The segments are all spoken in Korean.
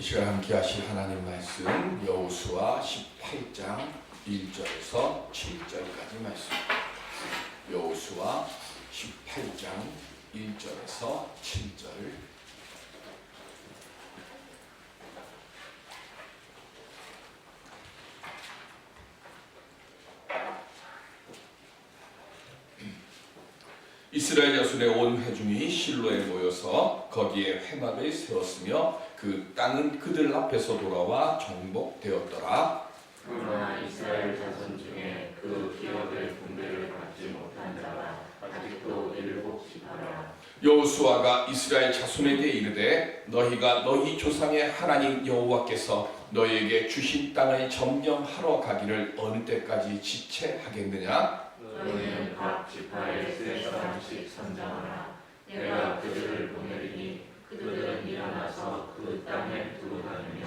이 시간 함께 하실 하나님 말씀 여호수아 18장 1절에서 7절까지 말씀. 여호수아 18장 1절에서 7절. 이스라엘 자손의 온 회중이 실로에 모여서 거기에 회막을 세웠으며 그 땅은 그들 앞에서 돌아와 정복되었더라. 그러나 이스라엘 자손 중에 그 기업의 분배를 받지 못한 자가 아직도 7지파라. 여호수아가 이스라엘 자손에게 이르되 너희가 너희 조상의 하나님 여호와께서 너희에게 주신 땅을 점령하러 가기를 어느 때까지 지체하겠느냐? 너희는 각 지파에 세 사람씩 선장하라. 내가 그들을 보내리니 그들은 일어나서 그 땅에 두루 다니며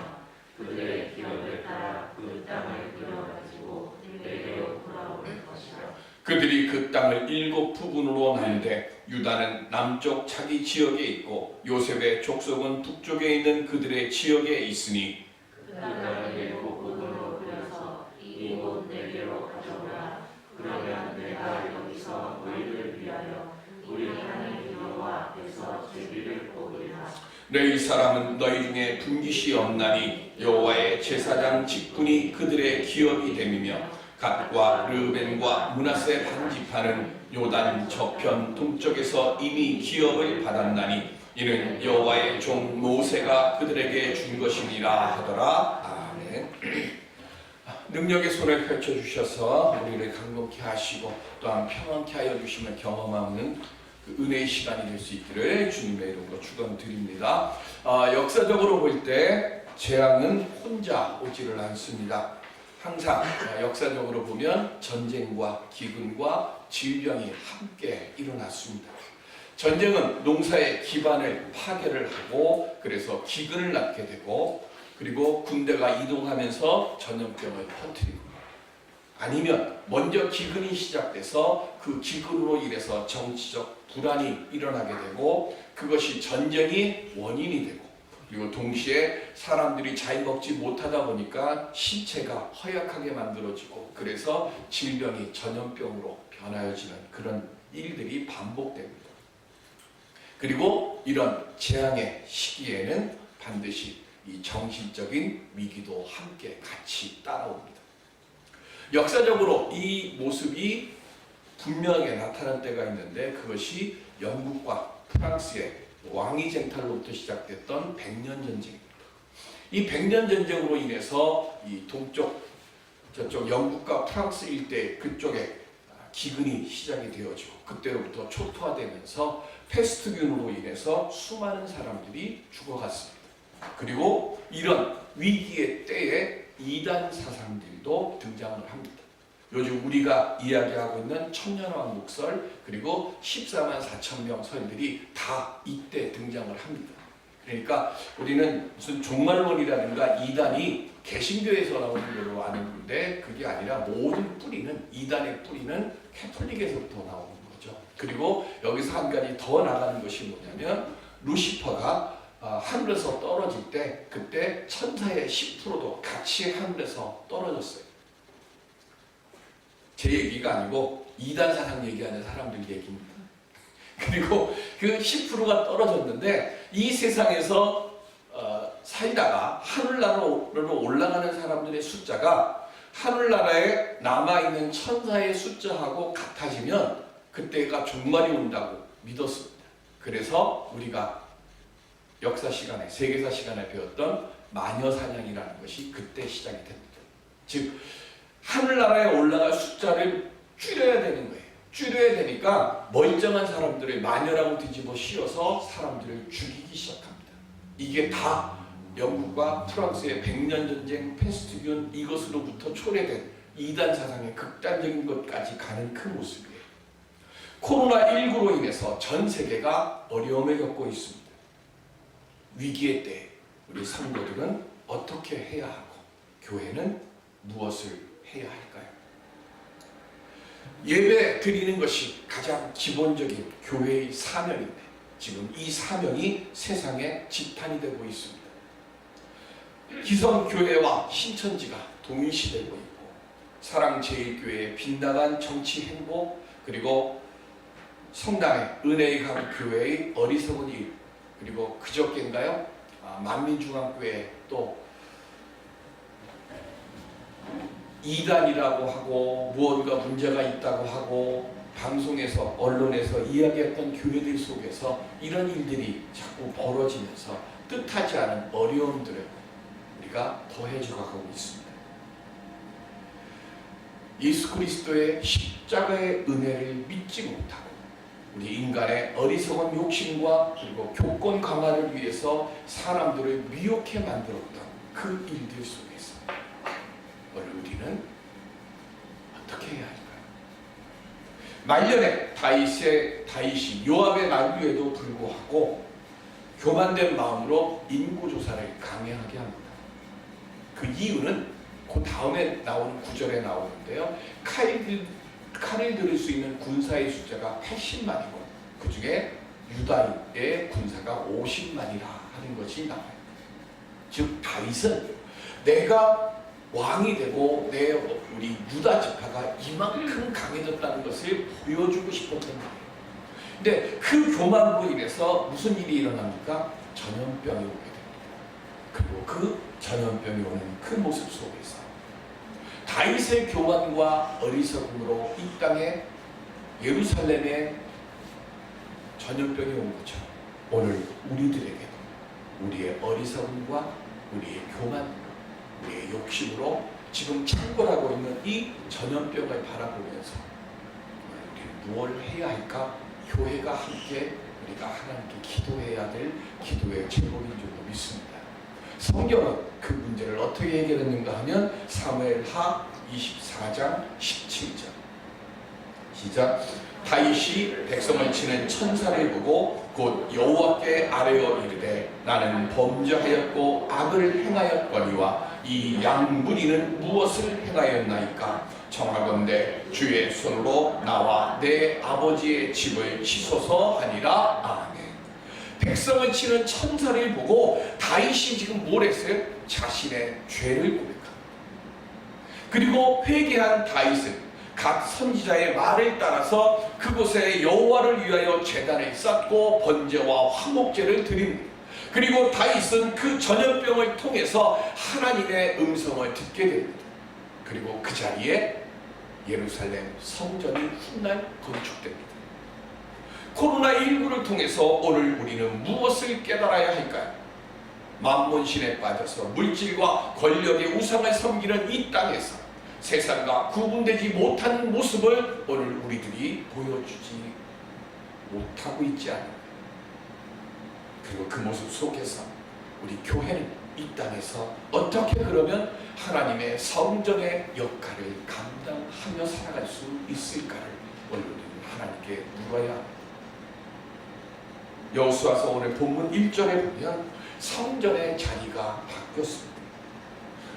그들의 기업에 따라 그 땅을 들여가지고 내게로 돌아올 것이라. 그들이 그 땅을 7부분으로 나누되 유다는 남쪽 자기 지역에 있고 요셉의 족속은 북쪽에 있는 그들의 지역에 있으니 그 땅을 7부분으로 그려서 이곳 내게로 가져오라. 그러면 내가 여기서 너희를 위하여 우리 하나님 여호와 앞에서 제비를 뽑으리라. 레위 사람은 너희 중에 분깃이 없나니 여호와의 제사장 직분이 그들의 기업이 됨이며 갓과 르벤과 므낫세 반지파는 요단 저편 동쪽에서 이미 기업을 받았나니 이는 여호와의 종 모세가 그들에게 준 것이니라 하더라. 아멘. 능력의 손을 펼쳐주셔서 우리를 강건케 하시고 또한 평안케 하여 주심을 경험하는 그 은혜의 시간이 될 수 있기를 주님의 이름으로 축원드립니다. 역사적으로 볼 때 재앙은 혼자 오지를 않습니다. 항상 역사적으로 보면 전쟁과 기근과 질병이 함께 일어났습니다. 전쟁은 농사의 기반을 파괴를 하고 그래서 기근을 낳게 되고 그리고 군대가 이동하면서 전염병을 퍼뜨리고 아니면 먼저 기근이 시작돼서 그 기근으로 인해서 정치적 불안이 일어나게 되고 그것이 전쟁이 원인이 되고 그리고 동시에 사람들이 잘 먹지 못하다 보니까 신체가 허약하게 만들어지고 그래서 질병이 전염병으로 변하여지는 그런 일들이 반복됩니다. 그리고 이런 재앙의 시기에는 반드시 이 정신적인 위기도 함께 같이 따라옵니다. 역사적으로 이 모습이 분명하게 나타난 때가 있는데 그것이 영국과 프랑스의 왕위 쟁탈로부터 시작됐던 100년 전쟁입니다. 이 100년 전쟁으로 인해서 이 동쪽 저쪽 영국과 프랑스 일대 그쪽에 기근이 시작이 되어지고 그때로부터 초토화되면서 페스트균으로 인해서 수많은 사람들이 죽어갔습니다. 그리고 이런 위기의 때에 이단 사상들도 등장을 합니다. 요즘 우리가 이야기하고 있는 천년왕국설 그리고 14만 4천 명 설들이 다 이때 등장을 합니다. 그러니까 우리는 무슨 종말론이라든가 이단이 개신교에서 나오는 걸로 아는데 그게 아니라 모든 뿌리는 이단의 뿌리는 캐톨릭에서부터 나오는 거죠. 그리고 여기서 한 가지 더 나가는 것이 뭐냐면 루시퍼가 하늘에서 떨어질 때 그때 천사의 10%도 같이 하늘에서 떨어졌어요. 제 얘기가 아니고 이단 사상 얘기하는 사람들 얘기입니다. 그리고 그 10%가 떨어졌는데 이 세상에서 살다가 하늘나라로 올라가는 사람들의 숫자가 하늘나라에 남아있는 천사의 숫자하고 같아지면 그때가 종말이 온다고 믿었습니다. 그래서 우리가 역사 시간에 세계사 시간에 배웠던 마녀사냥이라는 것이 그때 시작이 됩니다. 즉 하늘나라에 올라갈 숫자를 줄여야 되는 거예요. 줄여야 되니까 멀쩡한 사람들을 마녀라고 뒤집어 씌워서 사람들을 죽이기 시작합니다. 이게 다 영국과 프랑스의 100년 전쟁, 페스트균 이것으로부터 초래된 이단 사상의 극단적인 것까지 가는 그 모습이에요. 코로나19로 인해서 전 세계가 어려움을 겪고 있습니다. 위기의 때 우리 성도들은 어떻게 해야 하고 교회는 무엇을 해야 할까요? 예배 드리는 것이 가장 기본적인 교회의 사명인데 지금 이 사명이 세상에 지탄이 되고 있습니다. 기성교회와 신천지가 동일시되고 있고, 사랑제일교회의 빛나간 정치 행보, 그리고 성당의 은혜의 강 교회의 어리석은 일, 그리고 그저께인가요? 만민중앙교회 또 이단이라고 하고 무언가 문제가 있다고 하고 방송에서 언론에서 이야기했던 교회들 속에서 이런 일들이 자꾸 벌어지면서 뜻하지 않은 어려움들을 우리가 더해져가고 있습니다. 예수 그리스도의 십자가의 은혜를 믿지 못하고 우리 인간의 어리석은 욕심과 그리고 교권 강화를 위해서 사람들을 미혹해 만들었던 그 일들 속에서 오늘 우리는 어떻게 해야 할까요? 말년에 다윗이 요압의 만류에도 불구하고 교만된 마음으로 인구조사를 강행하게 합니다. 그 이유는 그 다음에 나오는 구절에 나오는데요. 칼을 들을 수 있는 군사의 숫자가 80만이고 그 중에 유다의 군사가 50만이라 하는 것이 나와요. 즉 다윗은 내가 왕이 되고 우리 유다 지파가 이만큼 강해졌다는 것을 보여주고 싶었던 거예요. 근데 그 교만으로 인해서 무슨 일이 일어납니까? 전염병이 오게 됩니다. 그리고 그 전염병이 오는 그 모습 속에서 다윗의 교만과 어리석음으로 이 땅에 예루살렘에 전염병이 온 것처럼 오늘 우리들에게도 우리의 어리석음과 우리의 교만, 우리의 욕심으로 지금 창궐하고 있는 이 전염병을 바라보면서 우리는 무엇을 해야 할까? 교회가 함께 우리가 하나님께 기도해야 될 기도의 제목인 줄로 믿습니다. 성경은 그 문제를 어떻게 해결했는가 하면 사무엘하 24장 17절 시작. 다윗이 백성을 치는 천사를 보고 곧 여호와께 아뢰어 이르되 나는 범죄하였고 악을 행하였거니와 이 양무리는 무엇을 행하였나이까? 청하건대 주의 손으로 나와 내 아버지의 집을 치소서 하니라. 아멘. 백성을 치는 천사를 보고 다윗이 지금 뭘 했어요? 자신의 죄를 고백합니다. 그리고 회개한 다윗은 각 선지자의 말을 따라서 그곳에 여호와를 위하여 제단을 쌓고 번제와 화목제를 드립니다. 그리고 다윗은 그 전염병을 통해서 하나님의 음성을 듣게 됩니다. 그리고 그 자리에 예루살렘 성전이 훗날 건축됩니다. 코로나19를 통해서 오늘 우리는 무엇을 깨달아야 할까요? 만몬신에 빠져서 물질과 권력의 우상을 섬기는 이 땅에서 세상과 구분되지 못하는 모습을 오늘 우리들이 보여주지 못하고 있지 않습니까? 그리고 그 모습 속에서 우리 교회는 이 땅에서 어떻게 그러면 하나님의 성전의 역할을 감당하며 살아갈 수 있을까를 오늘 우리는 하나님께 물어야 합니다. 여호수아서 오늘 본문 1절에 보면 성전의 자리가 바뀌었습니다.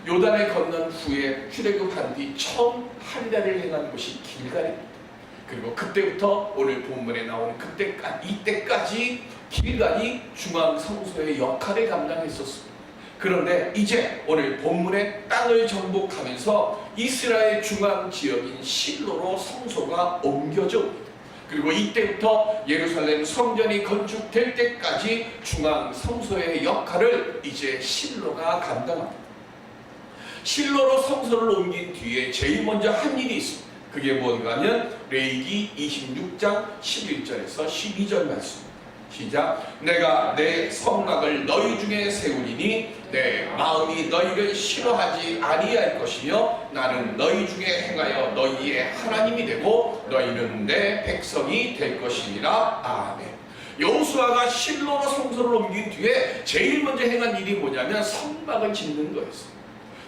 요단을 건넌 후에 출애굽한 뒤 처음 할례를 행한 곳이 길갈입니다. 그리고 그때부터 오늘 본문에 나오는 이때까지 길갈이 중앙 성소의 역할을 감당했었습니다. 그런데 이제 오늘 본문의 땅을 정복하면서 이스라엘 중앙 지역인 실로로 성소가 옮겨져 옵니다. 그리고 이때부터 예루살렘 성전이 건축될 때까지 중앙 성소의 역할을 이제 실로가 감당합니다. 실로로 성소를 옮긴 뒤에 제일 먼저 한 일이 있습니다. 그게 뭔가 하면 레위기 26장 11절에서 12절 말씀입니다. 시작. 내가 내 성막을 너희 중에 세우리니 내 마음이 너희를 싫어하지 아니할 것이며 나는 너희 중에 행하여 너희의 하나님이 되고 너희는 내 백성이 될 것이니라. 아멘. 여호수아가 실로로 성소를 옮긴 뒤에 제일 먼저 행한 일이 뭐냐면 성막을 짓는 거였어요.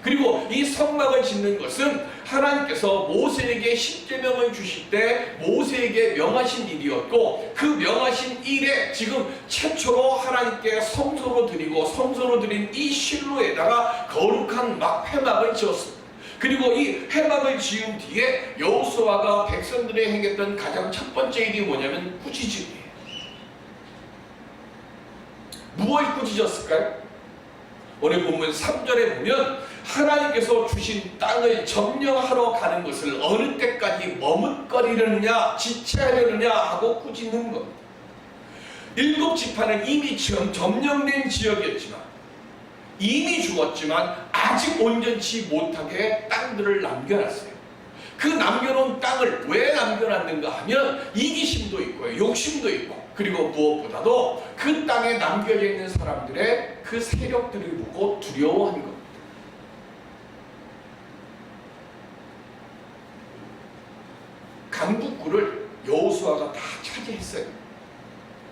그리고 이 성막을 짓는 것은 하나님께서 모세에게 십계명을 주실 때 모세에게 명하신 일이었고 그 명하신 일에 지금 최초로 하나님께 성소로 드리고 성소로 드린 이 실로에다가 거룩한 회막을 지었습니다. 그리고 이 회막을 지은 뒤에 여호수아가 백성들에 행했던 가장 첫 번째 일이 뭐냐면 꾸짖음이에요. 무엇을 꾸짖었을까요? 오늘 본문 3절에 보면 하나님께서 주신 땅을 점령하러 가는 것을 어느 때까지 머뭇거리려느냐 지체하려느냐 하고 꾸짖는 겁니다. 7 지파는 이미 점령된 지역이었지만 이미 죽었지만 아직 온전치 못하게 땅들을 남겨놨어요. 그 남겨놓은 땅을 왜 남겨놨는가 하면 이기심도 있고 욕심도 있고 그리고 무엇보다도 그 땅에 남겨져 있는 사람들의 그 세력들을 보고 두려워한 겁니다. 강북구를 여호수아가 다 차지했어요.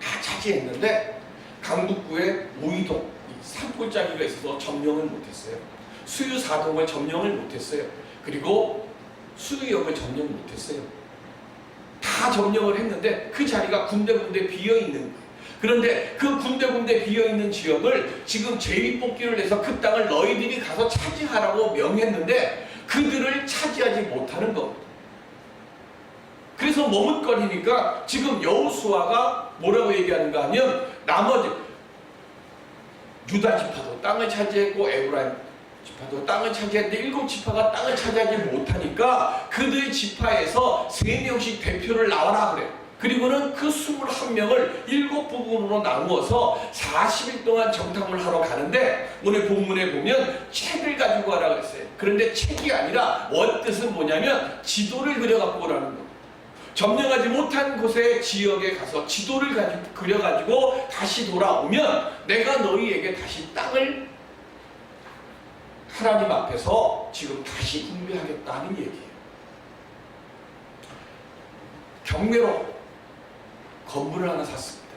다 차지했는데 강북구에 우이동, 산골짜기가 있어서 점령을 못했어요. 수유사동을 점령을 못했어요. 그리고 수유역을 점령 못했어요. 다 점령을 했는데 그 자리가 군데군데 비어있는 거예요. 그런데 그 군데군데 비어있는 지역을 지금 제비뽑기를 해서 그 땅을 너희들이 가서 차지하라고 명했는데 그들을 차지하지 못하는 겁니다. 그래서 머뭇거리니까 지금 여호수아가 뭐라고 얘기하는가 하면 나머지 유다 지파도 땅을 차지했고 에브라임 지파도 땅을 차지했는데 7 지파가 땅을 차지하지 못하니까 그들 지파에서 3명씩 대표를 나와라 그래. 그리고는 그 21명을 7부분으로 나누어서 40일 동안 정탐을 하러 가는데 오늘 본문에 보면 책을 가지고 가라 그랬어요. 그런데 책이 아니라 원뜻은 뭐냐면 지도를 그려갖고 오라는 거예요. 점령하지 못한 곳의 지역에 가서 지도를 그려가지고 다시 돌아오면 내가 너희에게 다시 땅을 하나님 앞에서 지금 다시 분배하겠다는 얘기예요. 경매로 건물을 하나 샀습니다.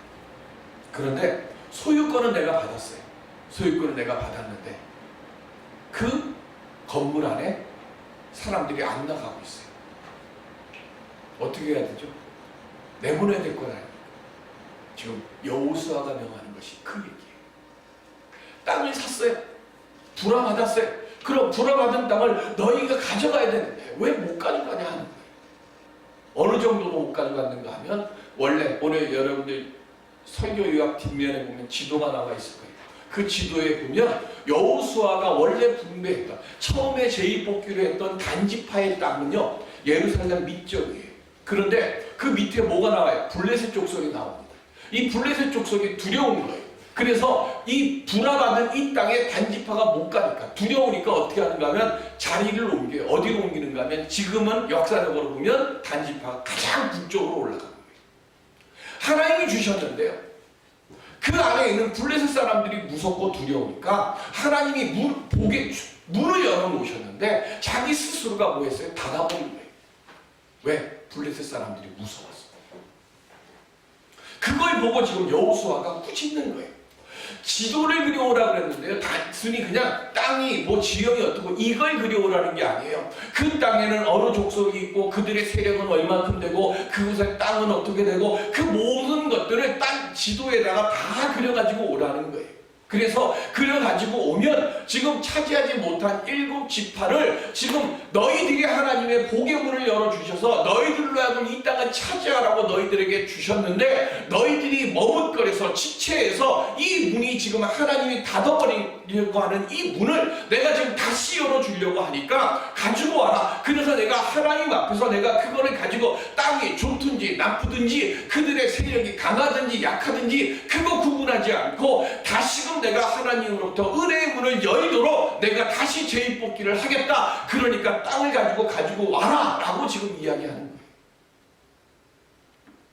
그런데 소유권은 내가 받았어요. 소유권을 내가 받았는데 그 건물 안에 사람들이 안 나가고 있어요. 어떻게 해야 되죠? 내보내야 될 건 아닙니까? 지금 여호수아가 명하는 것이 그 얘기예요. 땅을 샀어요. 불화받았어요. 그럼 불화받은 땅을 너희가 가져가야 되는데 왜 못 가져가냐 하는 거예요. 어느 정도로 못 가져갔는가 하면 원래 오늘 여러분들 설교 요약 뒷면에 보면 지도가 나와 있을 거예요. 그 지도에 보면 여호수아가 원래 분배했던 처음에 제2뽑기로 했던 단지파의 땅은요 예루살렘 밑쪽이에요. 그런데 그 밑에 뭐가 나와요? 블레셋 족속이 나옵니다. 이 블레셋 족속이 두려운 거예요. 그래서 이 불화받은 이 땅에 단지파가 못 가니까 두려우니까 어떻게 하는가 하면 자리를 옮겨요. 어디로 옮기는가 하면 지금은 역사적으로 보면 단지파가 가장 북쪽으로 올라가는 거예요. 하나님이 주셨는데요. 그 안에 있는 블레셋 사람들이 무섭고 두려우니까 하나님이 문을 열어놓으셨는데 자기 스스로가 뭐 했어요? 닫아버린 거예요. 왜? 블레셋 사람들이 무서웠어. 그걸 보고 지금 여호수아가 꾸짖는 거예요. 지도를 그려오라 그랬는데요. 단순히 그냥 땅이 뭐 지형이 어떻고 이걸 그려오라는 게 아니에요. 그 땅에는 어느 족속이 있고 그들의 세력은 얼마큼 되고 그곳의 땅은 어떻게 되고 그 모든 것들을 땅 지도에다가 다 그려가지고 오라는 거예요. 그래서 그래가지고 오면 지금 차지하지 못한 7 지파를 지금 너희들이 하나님의 복의 문을 열어주셔서 너희들로 하여금 이 땅을 차지하라고 너희들에게 주셨는데 너희들이 머뭇거려서 지체해서 이 문이 지금 하나님이 닫아버리려고 하는 이 문을 내가 지금 다시 열어주려고 하니까 가지고 와라. 그래서 내가 하나님 앞에서 내가 그거를 가지고 땅이 좋든지 나쁘든지 그들의 세력이 강하든지 약하든지 그거 구분하지 않고 다시금 내가 하나님으로부터 은혜의 문을 열도록 내가 다시 제2뽑기를 하겠다. 그러니까 땅을 가지고 와라 라고 지금 이야기하는 거예요.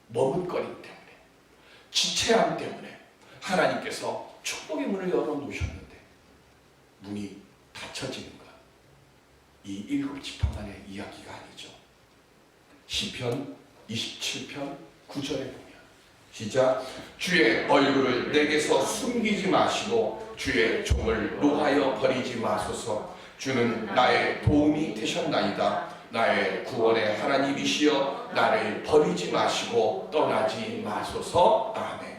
머뭇거림 때문에 지체함 때문에 하나님께서 축복의 문을 열어놓으셨는데 문이 닫혀지는 것. 이 7 지파만의 이야기가 아니죠. 시편 27편 9절에 보면 시작. 주의 얼굴을 내게서 숨기지 마시고 주의 종을 노하여 버리지 마소서. 주는 나의 도움이 되셨나이다. 나의 구원의 하나님이시여 나를 버리지 마시고 떠나지 마소서. 아멘.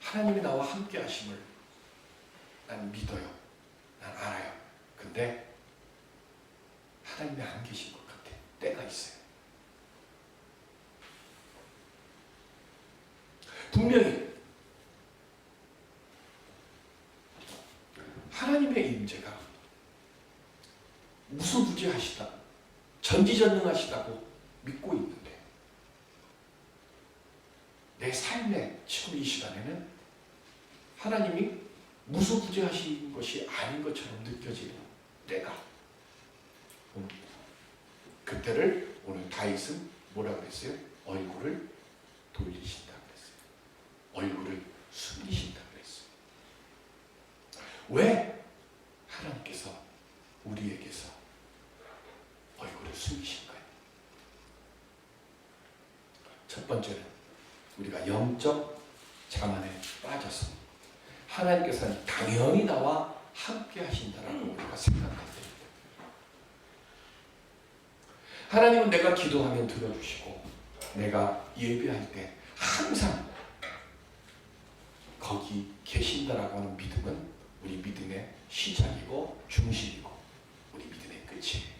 하나님이 나와 함께 하심을 난 믿어요. 난 알아요. 근데 하나님이 안 계신 것 같아. 때가 있어요. 분명히 문제가 무소부지하시다, 전지전능하시다고 믿고 있는데 내 삶의 지금 이 시간에는 하나님이 무소부지하신 것이 아닌 것처럼 느껴지는 때가 옵니다. 그때를 오늘 다윗은 뭐라 그랬어요? 얼굴을 돌리신다 그랬어요. 얼굴을 숨기신다 그랬어요. 왜 하나님께서 우리에게서 얼굴을 숨기신가요? 첫 번째는 우리가 영적 자만에 빠져서 하나님께서는 당연히 나와 함께 하신다라고 우리가 생각할 때입니다. 하나님은 내가 기도하면 들어주시고 내가 예배할 때 항상 거기 계신다라고 하는 믿음은 우리 믿음의 시작이고 중심이고 우리 믿음의 끝이에요.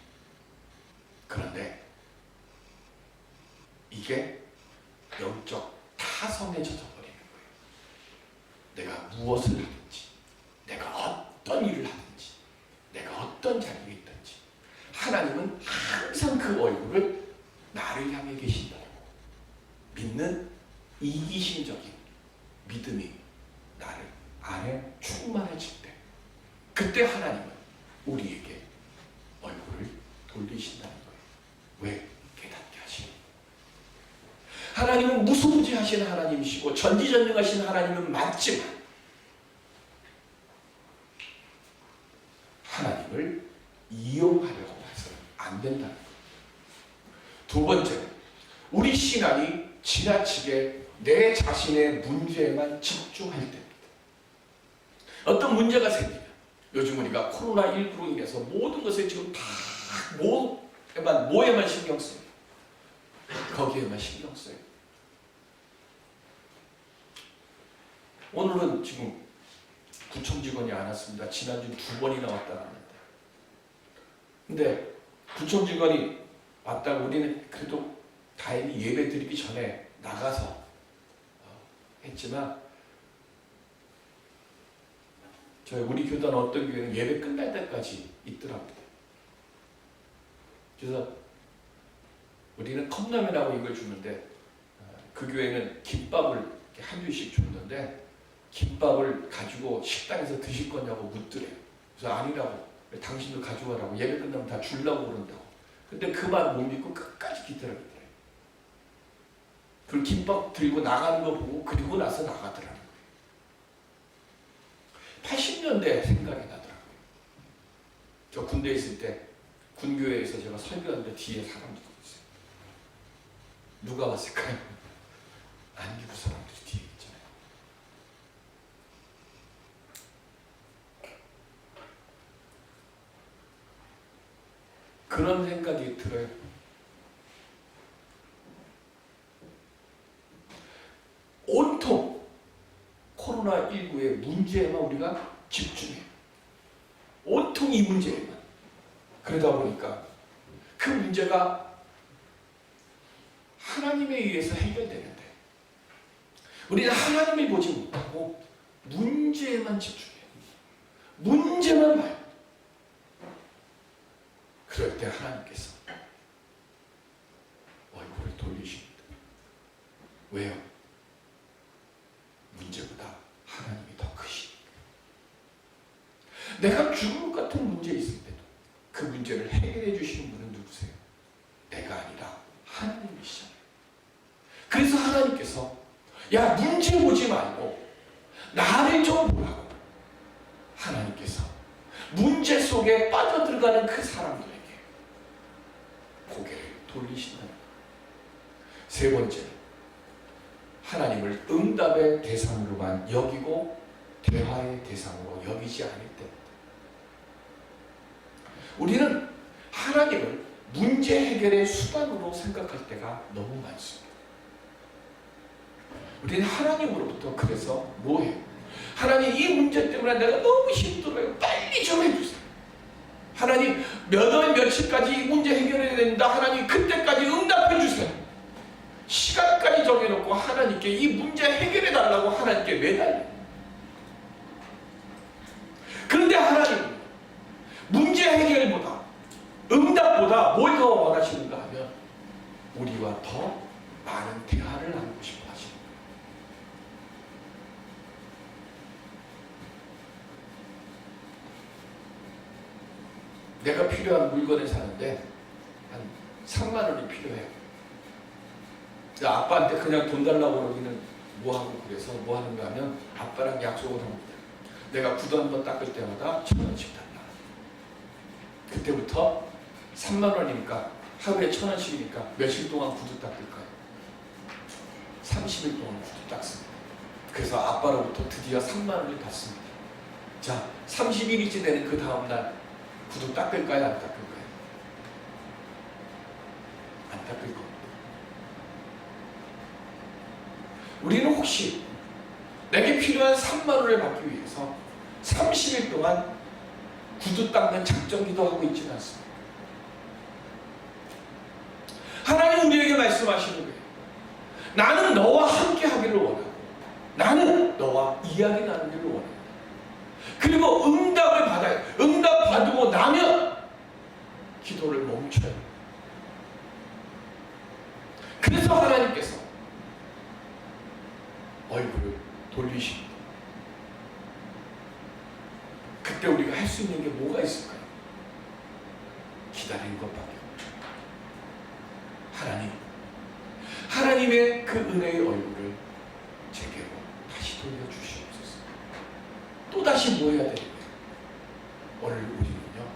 그런데 이게 영적 타성에 젖어버리는 거예요. 내가 무엇을 하든지, 내가 어떤 일을 하든지, 내가 어떤 자리에 있든지 하나님은 항상 그 얼굴을 나를 향해 계신다고 믿는 이기심적인 믿음이 나를 안에 충만해질 때, 그때 하나님은 우리에게 얼굴을 돌리신다는 거예요. 왜? 깨닫게 하시니. 하나님은 무소부지하신 하나님이시고 전지전능하신 하나님은 맞지만 하나님을 이용하려고 해서는 안 된다는 거예요. 두 번째는 우리 신앙이 지나치게 내 자신의 문제에만 집중할 때입니다. 어떤 문제가 생기면 요즘 우리가 코로나19로 인해서 모든 것에 지금 다 뭐에만 신경 써요. 거기에만 신경 써요. 오늘은 지금 구청 직원이 안 왔습니다. 지난주 2번이나 왔다 갔는데. 근데 구청 직원이 왔다고 우리는 그래도 다행히 예배 드리기 전에 나가서 했지만 우리 교단 어떤 교회는 예배 끝날 때까지 있더라고요. 그래서 우리는 컵라면하고 이걸 주는데 그 교회는 김밥을 이렇게 한 줄씩 줬는데 김밥을 가지고 식당에서 드실 거냐고 묻더래요. 그래서 아니라고, 당신도 가져와라고, 예배 끝나면 다 주려고 그런다고. 근데 그 말 못 믿고 끝까지 기다렸더래요. 그리고 김밥 들고 나가는 거 보고 그리고 나서 나가더라는 거예요. 80년대 생각이 나더라고요. 저 군대에 있을 때 군교회에서 제가 설교하는데 뒤에 사람들이 있어요. 누가 왔을까요? 안기부 사람들이 뒤에 있잖아요. 그런 생각이 들어요. 온통 코로나19의 문제에만 우리가 집중해요. 온통 이 문제에만. 그러다 보니까 그 문제가 하나님에 의해서 해결되는데 우리는 하나님을 보지 못하고 문제에만 집중해요. 문제만 봐요. 그럴 때 하나님께서 얼굴을 돌리십니다. 왜요? 문제보다 하나님이 더 크시니까. 내가 죽을 것 같은 문제 있을 때도 그 문제를 해결해 주시는 분은 누구세요? 내가 아니라 하나님이시잖아요. 그래서 하나님께서 야, 문제 보지 말고 나를 좀 보라고 하나님께서 문제 속에 빠져들어가는 그 사람들에게 고개를 돌리신다는 거예요. 세 번째는 하나님을 응답의 대상으로만 여기고 대화의 대상으로 여기지 않을 때입니다. 우리는 하나님을 문제 해결의 수단으로 생각할 때가 너무 많습니다. 우리는 하나님으로부터 그래서 뭐해요? 하나님, 이 문제 때문에 내가 너무 힘들어요. 빨리 좀 해주세요. 하나님, 몇 월 며칠까지 이 문제 해결해야 된다. 하나님, 그때까지 응답해 주세요. 시간까지 정해놓고 하나님께 이 문제 해결해 달라고 하나님께 매달려요. 그런데 하나님, 우리와 더 많은 대화를 나누고 싶어 하십니다. 내가 필요한 물건을 사는데 한 3만 원이 필요해요. 아빠한테 그냥 돈 달라고 그러기는 뭐하고, 그래서 뭐 하는가 하면 아빠랑 약속을 합니다. 내가 구두 한 번 닦을 때마다 1,000원씩 달라. 그때부터 3만 원이니까 하루에 1,000원씩이니까 며칠 동안 구두 닦을까요? 30일 동안 구두 닦습니다. 그래서 아빠로부터 드디어 3만 원을 받습니다. 자, 30일이지 되는 그 다음날 구두 닦을까요? 안 닦을까요? 안 닦을 겁니다. 우리는 혹시 내게 필요한 3만 원을 받기 위해서 30일 동안 구두 닦는 작정기도 하고 있지는 않습니다. 하나님 우리에게 말씀하시는 거예요. 나는 너와 함께 하기를 원하고, 나는 너와 이야기 나누기를 원합니다. 그리고 응답을 받아요. 응답 받고 나면 기도를 멈춰요. 그래서 하나님께서 얼굴을 돌리십니다. 그때 우리가 할 수 있는 게 뭐가 있을까요? 기다리는 것밖에 없죠. 하나님의 그 은혜의 얼굴을 제게로 다시 돌려주시옵소서. 또다시 뭐 해야 되는가요? 오늘 우리는요,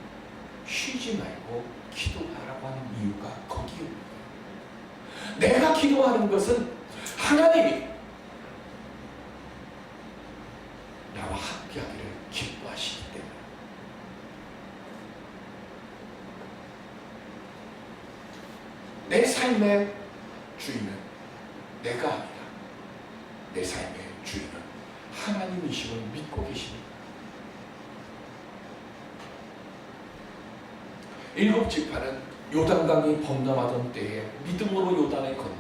쉬지 말고 기도하라고 하는 이유가 거기입니다. 내가 기도하는 것은 하나님이 나와 함께하기를 기뻐하시기 때문에. 내 삶의 주인은 내가 아니라 내 삶의 주인은 하나님이심을 믿고 계십니다. 7 지파는 요단강이 범람하던 때에 믿음으로 요단을 건너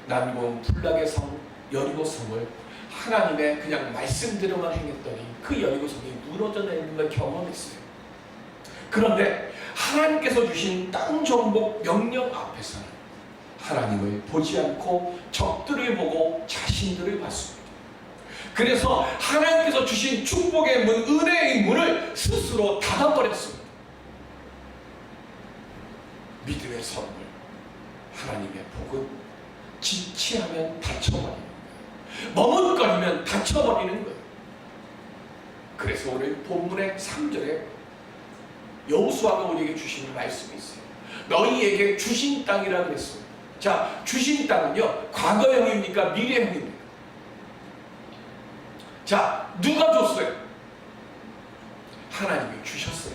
난공 불락의 성 여리고성을 하나님의 그냥 말씀대로만 행했더니 그 여리고성이 무너져 내리는 걸 경험했어요. 그런데 하나님께서 주신 땅 정복 명령 앞에서는 하나님을 보지 않고 적들을 보고 자신들을 봤습니다. 그래서 하나님께서 주신 축복의 문, 은혜의 문을 스스로 닫아버렸습니다. 믿음의 선물, 하나님의 복은 지체하면 닫혀버리는 거예요. 머뭇거리면 닫혀버리는 거예요. 그래서 오늘 본문의 3절에 여호수아가 우리에게 주시는 말씀이 있어요. 너희에게 주신 땅이라 그랬습니다. 자, 주신 땅은요, 과거형입니까? 미래형입니까? 자, 누가 줬어요? 하나님이 주셨어요.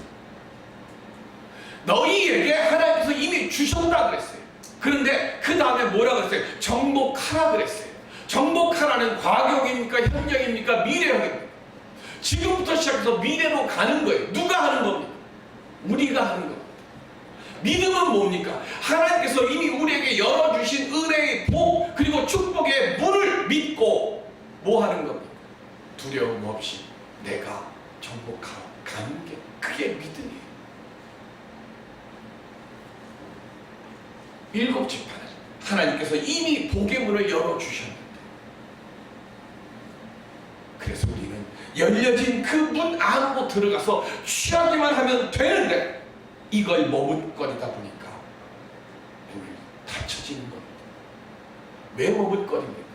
너희에게 하나님께서 이미 주셨다 그랬어요. 그런데 그 다음에 뭐라 그랬어요? 정복하라 그랬어요. 정복하라는 과거형입니까? 현형입니까? 미래형입니까? 지금부터 시작해서 미래로 가는 거예요. 누가 하는 겁니까? 우리가 하는 겁니다. 믿음은 뭡니까? 하나님께서 이미 우리에게 열어주신 은혜의 복 그리고 축복의 문을 믿고 뭐 하는 겁니까? 두려움 없이 내가 정복하러 가는 게 그게 믿음이에요. 7 지파는 하나님께서 이미 복의 문을 열어주셨는데, 그래서 우리는 열려진 그 문 안으로 들어가서 취하기만 하면 되는데 이걸 머뭇거리다 보니까 오늘 닫혀지는 겁니다. 왜 머뭇거립니까?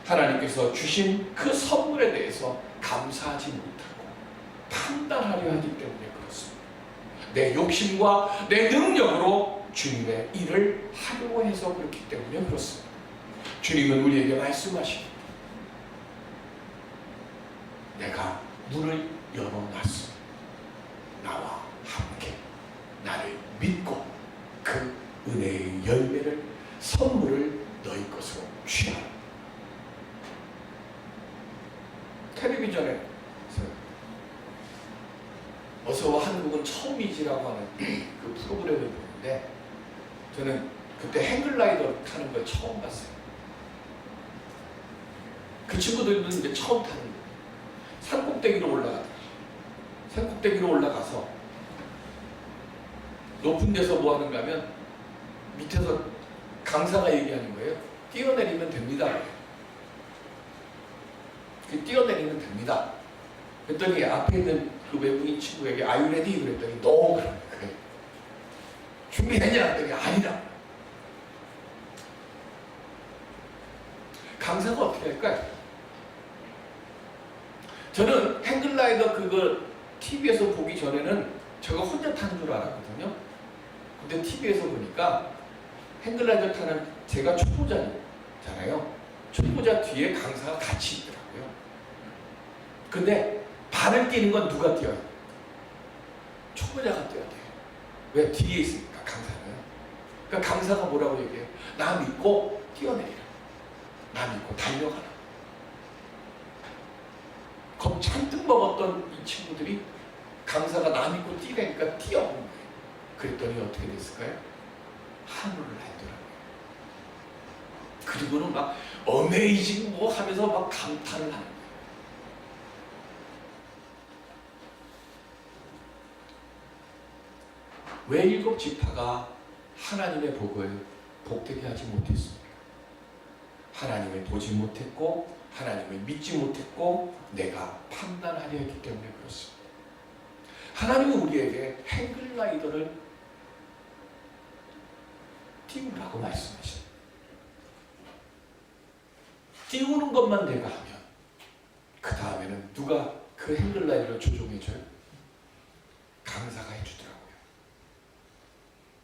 하나님께서 주신 그 선물에 대해서 감사하지 못하고 판단하려 하기 때문에 그렇습니다. 내 욕심과 내 능력으로 주님의 일을 하려고 해서 그렇기 때문에 그렇습니다. 주님은 우리에게 말씀하십니다. 내가 문을 열어놨습니다. 나와 함께 나를 믿고 그 은혜의 열매를, 선물을 너희 것으로 취하라. 텔레비전에 어서와 한국은 처음이지라고 하는 그 프로그램을 보는데, 저는 그때 행글라이더 타는 걸 처음 봤어요. 그 친구들도 이제 처음 타는 거예요. 산꼭대기로 올라가더라고요. 산꼭대기로 올라가서 높은 데서 뭐 하는가 하면 밑에서 강사가 얘기하는 거예요. 뛰어내리면 됩니다. 뛰어내리면 됩니다. 그랬더니 앞에 있는 그 외국인 친구에게 Are you ready? 그랬더니 No. 그래. 준비했냐? 그랬더니 아니다. 강사가 어떻게 할까요? 저는 행글라이더 그거 TV에서 보기 전에는 제가 혼자 타는 줄 알았거든요. 근데 TV에서 보니까 행글라이더 타는 제가 초보자잖아요. 초보자 뒤에 강사가 같이 있더라고요. 근데 발을 뛰는 건 누가 뛰어요? 초보자가 뛰어야 돼요. 왜? 뒤에 있으니까 강사는. 그러니까 강사가 뭐라고 얘기해요? 나 믿고 뛰어내리라. 나 믿고 달려가라. 겁 잔뜩 먹었던 이 친구들이 강사가 나 믿고 뛰라니까 뛰어온 거예요. 그랬더니 어떻게 됐을까요? 하늘을 날더라고요. 그리고는 막 어메이징 뭐 하면서 막 감탄을 하는 거예요. 왜 7지파가 하나님의 복을 복되게 하지 못했습니까? 하나님을 보지 못했고 하나님을 믿지 못했고 내가 판단하려 했기 때문에 그렇습니다. 하나님은 우리에게 행글라이더를 띄우라고 말씀하십니다. 띄우는 것만 내가 하면 그 다음에는 누가 그 행글라이더를 조종해줘요? 강사가 해주더라고요.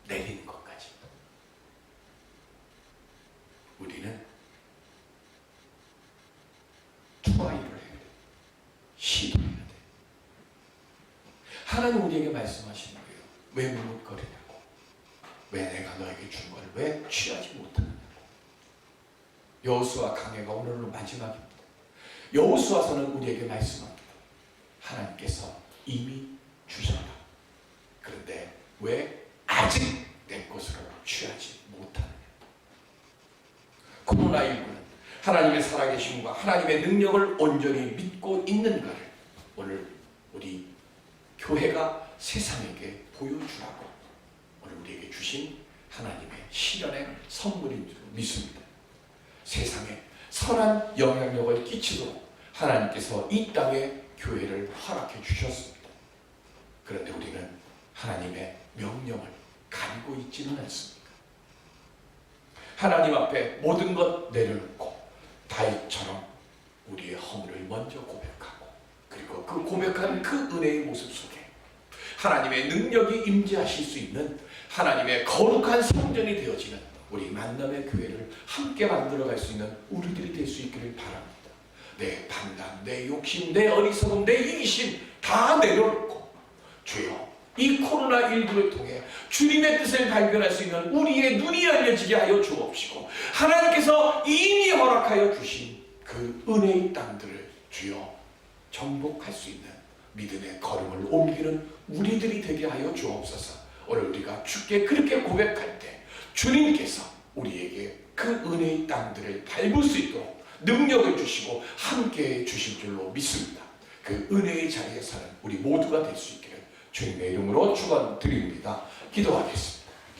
내리는 것까지. 우리는 트라이를 해야 돼. 시도해야 돼. 하나님 우리에게 말씀하시는 거예요. 왜 뭇뭇거리냐고. 왜 내가 너에게 준 걸 왜 취하지 못하느냐고. 여호수아 강해가 오늘로 마지막입니다. 여호수아서는 우리에게 말씀합니다. 하나님께서 이미 주셨다. 그런데 왜 아직 내 것으로 취하지 못하느냐. 코로나19는 하나님의 살아계심과 하나님의 능력을 온전히 믿고 있는가를 오늘 우리 교회가 세상에게 보여주라고 오늘 우리에게 주신 하나님의 시련의 선물인 줄 믿습니다. 세상에 선한 영향력을 끼치도록 하나님께서 이 땅에 교회를 허락해 주셨습니다. 그런데 우리는 하나님의 명령을 가리고 있지는 않습니다. 하나님 앞에 모든 것 내려놓고 다윗처럼 우리의 허물을 먼저 고백하고 그리고 그 고백한 그 은혜의 모습 속에 하나님의 능력이 임재하실 수 있는 하나님의 거룩한 성전이 되어지는 우리 만남의 교회를 함께 만들어갈 수 있는 우리들이 될 수 있기를 바랍니다. 내 판단, 내 욕심, 내 어리석음, 내 이기심 다 내려놓고 주여 이 코로나19를 통해 주님의 뜻을 발견할 수 있는 우리의 눈이 열려지게 하여 주옵시고 하나님께서 이미 허락하여 주신 그 은혜의 땅들을 주여 정복할 수 있는 믿음의 걸음을 옮기는 우리들이 되게 하여 주옵소서. 오늘 우리가 주께 그렇게 고백할 때 주님께서 우리에게 그 은혜의 땅들을 밟을 수 있도록 능력을 주시고 함께해 주실 줄로 믿습니다. 그 은혜의 자리에 서는 우리 모두가 될 수 있기를 주님의 이름으로 축원드립니다. 기도하겠습니다.